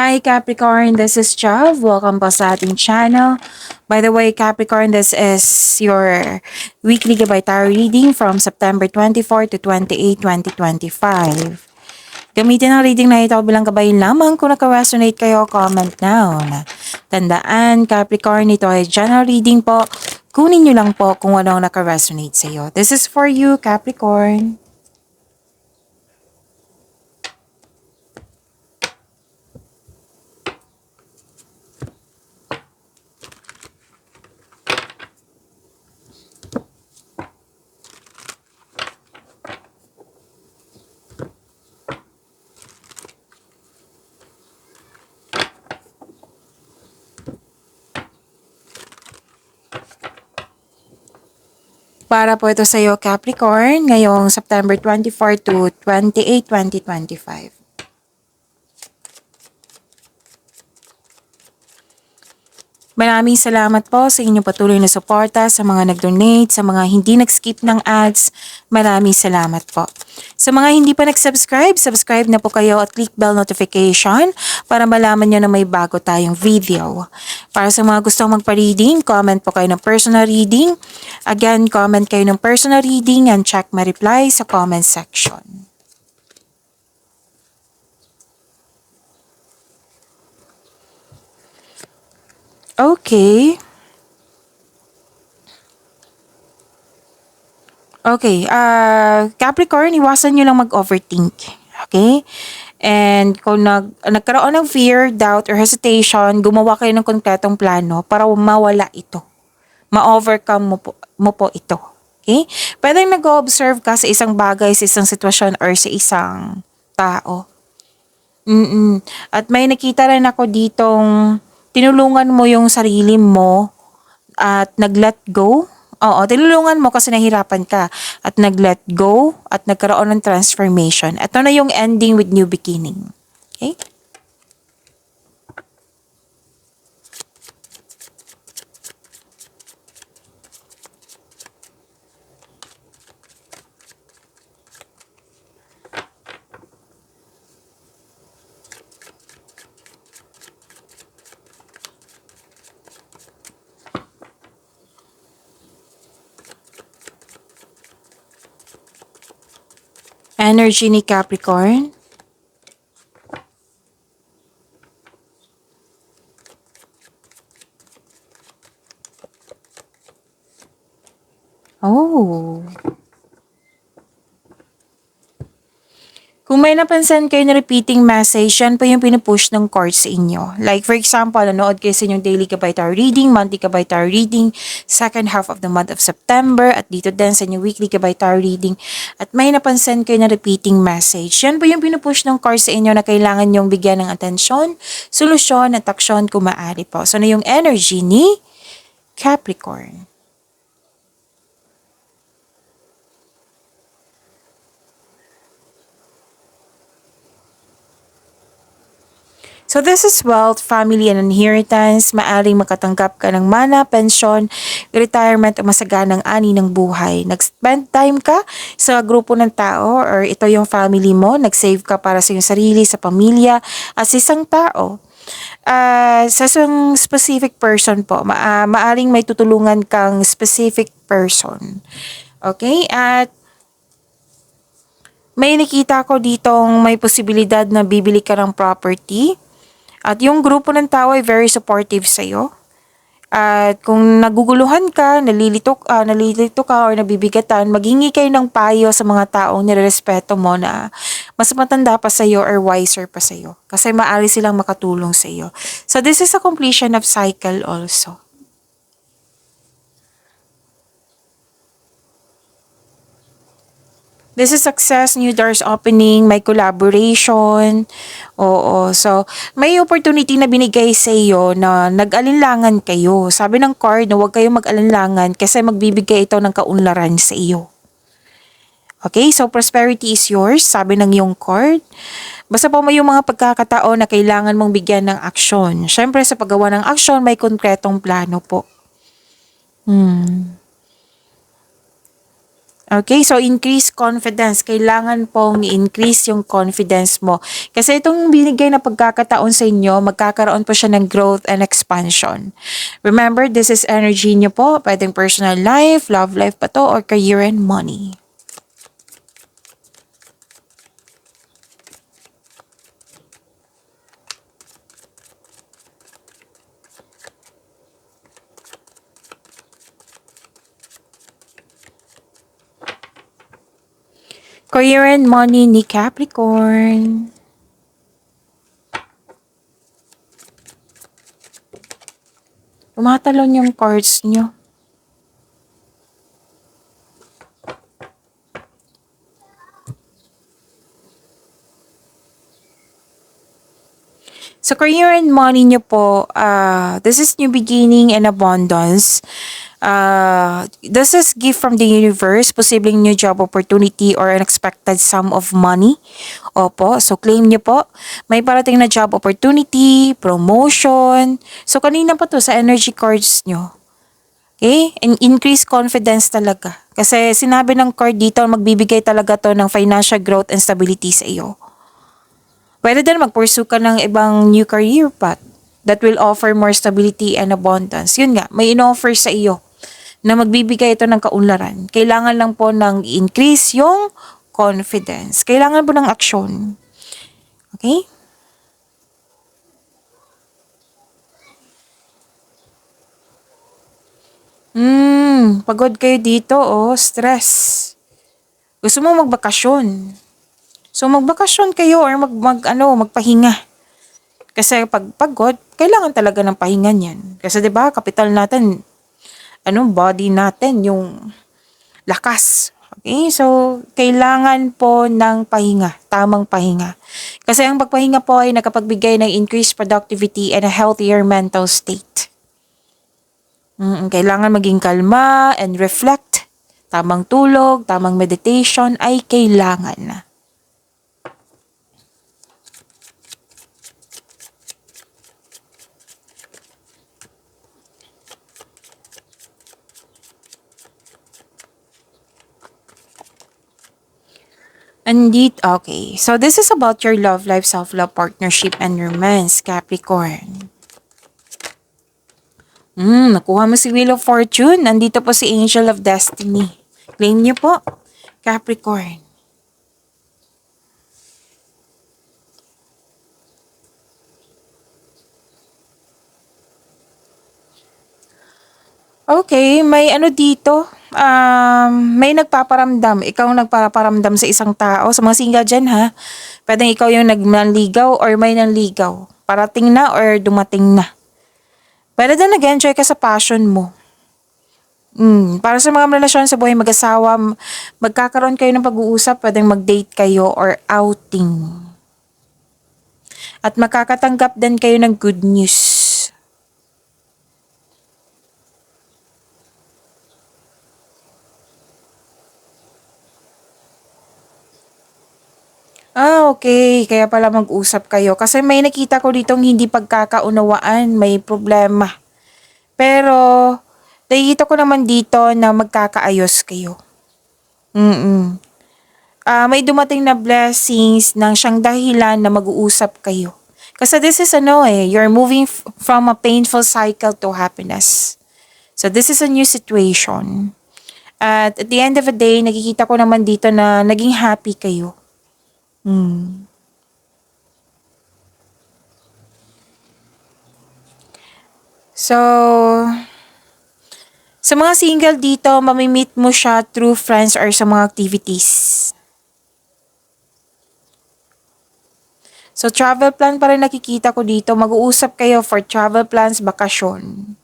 Hi Capricorn, this is Chav. Welcome po sa ating channel. By the way, Capricorn, this is your weekly Gabay Tarot reading from September 24 to 28, 2025. Gamitin ang reading na ito bilang gabay lamang. Kung naka-resonate kayo, comment down. Tandaan, Capricorn, ito ay general reading po. Kunin nyo lang po kung anong naka-resonate sa iyo. This is for you, Capricorn. Para po ito sa iyo, Capricorn, ngayong September 24 to 28, 2025. Maraming salamat po sa inyong patuloy na suporta, sa mga nag-donate, sa mga hindi nag-skip ng ads. Maraming salamat po. Sa mga hindi pa nag-subscribe, subscribe na po kayo at click bell notification para malaman nyo na may bago tayong video. Para sa mga gustong magpa-reading, comment po kayo ng personal reading. Again, comment kayo ng personal reading and check my reply sa comment section. Okay. Okay, Capricorn, iwasan nyo lang mag-overthink. Okay? And kung nagkaroon ng fear, doubt, or hesitation, gumawa kayo ng konkretong plano para mawala ito. Ma-overcome mo po ito. Okay? Pwede nag-observe ka sa isang bagay, sa isang sitwasyon, or sa isang tao. At may nakita rin ako ditong tinulungan mo yung sarili mo at nag-let go. Oo, tinulungan mo kasi nahirapan ka at nag-let go at nagkaroon ng transformation. Ito na yung ending with new beginning. Okay? Energy ni Capricorn. Oh. Kung may napansin kayo na repeating message, yan po yung pinupush ng cards sa inyo. Like for example, nanood kayo sa inyong daily Gabay Tarot reading, monthly Gabay Tarot reading, second half of the month of September, at dito din sa inyong weekly Gabay Tarot reading. At may napansin kayo na repeating message. Yan po yung pinupush ng cards sa inyo na kailangan nyong bigyan ng atensyon, solusyon, at aksyon kung maaari po. So na yung energy ni Capricorn. So this is wealth, family, and inheritance. Maaring makatanggap ka ng mana, pensyon, retirement o masaganang ani ng buhay. Nag-spend time ka sa grupo ng tao or ito yung family mo. Nag-save ka para sa iyong sarili, sa pamilya, at sa isang tao. Sa isang specific person po, maaring may tutulungan kang specific person. Okay? At may nakita ko ditong may posibilidad na bibili ka ng property. At yung grupo ng tao ay very supportive sa'yo. At kung naguguluhan ka, nalilito ka or nabibigatan, maghingi kayo ng payo sa mga taong nirerespeto mo na mas matanda pa sa'yo or wiser pa sa'yo. Kasi maaari silang makatulong sa'yo. So this is a completion of cycle also. This is success, new doors opening, may collaboration. Oo. So, may opportunity na binigay sa iyo na nag-alinlangan kayo. Sabi ng card na huwag kayong mag-alinlangan kasi magbibigay ito ng kaunlaran sa iyo. Okay, so prosperity is yours, sabi ng iyong card. Basta po may yung mga pagkakataon na kailangan mong bigyan ng aksyon. Siyempre sa paggawa ng aksyon, may konkretong plano po. Okay, so increase confidence. Kailangan pong i-increase yung confidence mo. Kasi itong binigay na pagkakataon sa inyo, magkakaroon po siya ng growth and expansion. Remember, this is energy niyo po. Pwedeng personal life, love life pa to, or career and money. Career and money ni Capricorn. Tumatalon yung cards nyo. So, career and money nyo po, this is new beginning and abundance. This is gift from the universe, posibleng new job opportunity or unexpected sum of money. Opo, so claim nyo po. May parating na job opportunity, promotion. So, kanina pa to sa energy cards nyo. Okay? And increase confidence talaga. Kasi sinabi ng card dito, magbibigay talaga to ng financial growth and stability sa iyo. Pwede din mag-pursue ka ng ibang new career path that will offer more stability and abundance. Yun nga, may in-offer sa iyo na magbibigay ito ng kaunlaran. Kailangan lang po ng increase yung confidence. Kailangan po ng aksyon. Okay? Pagod kayo dito, stress. Gusto mo magbakasyon. So magbakasyon kayo or magpahinga. Kasi pag pagod, kailangan talaga ng pahinga niyan. Kasi 'di ba, kapital natin, body natin, yung lakas. Okay? So kailangan po ng pahinga, tamang pahinga. Kasi ang pagpahinga po ay nakapagbigay ng increased productivity and a healthier mental state. Kailangan maging kalma and reflect. Tamang tulog, tamang meditation ay kailangan. Okay. So this is about your love life, self-love, partnership, and romance, Capricorn. Nakuha mo si Wheel of Fortune. Nandito po si Angel of Destiny. Claim niyo po, Capricorn. Okay, may dito. May nagpaparamdam. Ikaw nagpaparamdam sa isang tao. Sa mga single dyan ha. Pwedeng ikaw yung nanligaw or may nanligaw. Parating na or dumating na. Pwede din nag-enjoy ka sa passion mo. Para sa mga relasyon sa buhay mag-asawa, magkakaroon kayo ng pag-uusap, pwedeng mag-date kayo or outing. At makakatanggap din kayo ng good news. Okay. Kaya pala mag-usap kayo. Kasi may nakita ko ditong hindi pagkakaunawaan, may problema. Pero, nakikita ko naman dito na magkakaayos kayo. May dumating na blessings ng siyang dahilan na mag-uusap kayo. Kasi this is you're moving from a painful cycle to happiness. So this is a new situation. At the end of the day, nakikita ko naman dito na naging happy kayo. So, sa mga single dito, mamimit mo siya through friends or sa mga activities. So, travel plan pa rin nakikita ko dito. Mag-uusap kayo for travel plans, bakasyon.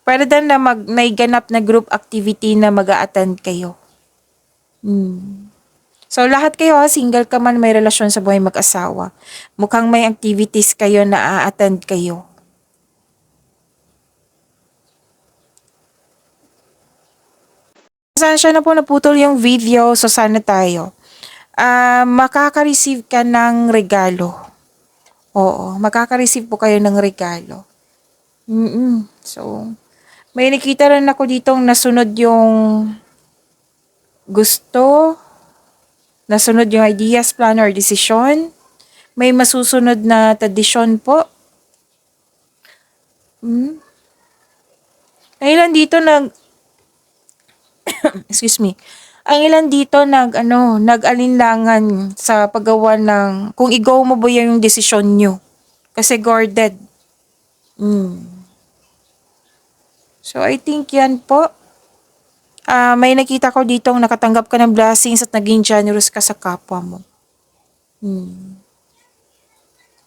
Pwede din na may ganap na group activity na mag-a-attend kayo. So, lahat kayo, single ka man, may relasyon sa buhay mag-asawa. Mukhang may activities kayo na a-attend kayo. Saan siya na po naputol yung video, so sana tayo. Makaka-receive ka ng regalo. Oo, makaka-receive po kayo ng regalo. So, may nakita rin ako ditong nasunod yung gusto, nasunod yung ideas, plan, or desisyon. May masusunod na tradisyon po. Ang ilan dito excuse me. Ang ilan dito nag-alinlangan sa paggawa ng, kung i-go mo ba yung desisyon nyo. Kasi guarded. So, I think yan po. May nakita ko ditong nakatanggap ka ng blessings at naging generous ka sa kapwa mo.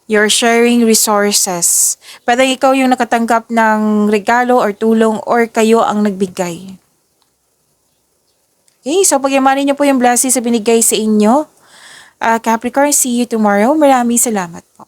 You're sharing resources. Pwede ikaw yung nakatanggap ng regalo or tulong or kayo ang nagbigay. Okay, so pagyamanin niyo po yung blessings na binigay sa inyo. Capricorn, see you tomorrow. Maraming salamat po.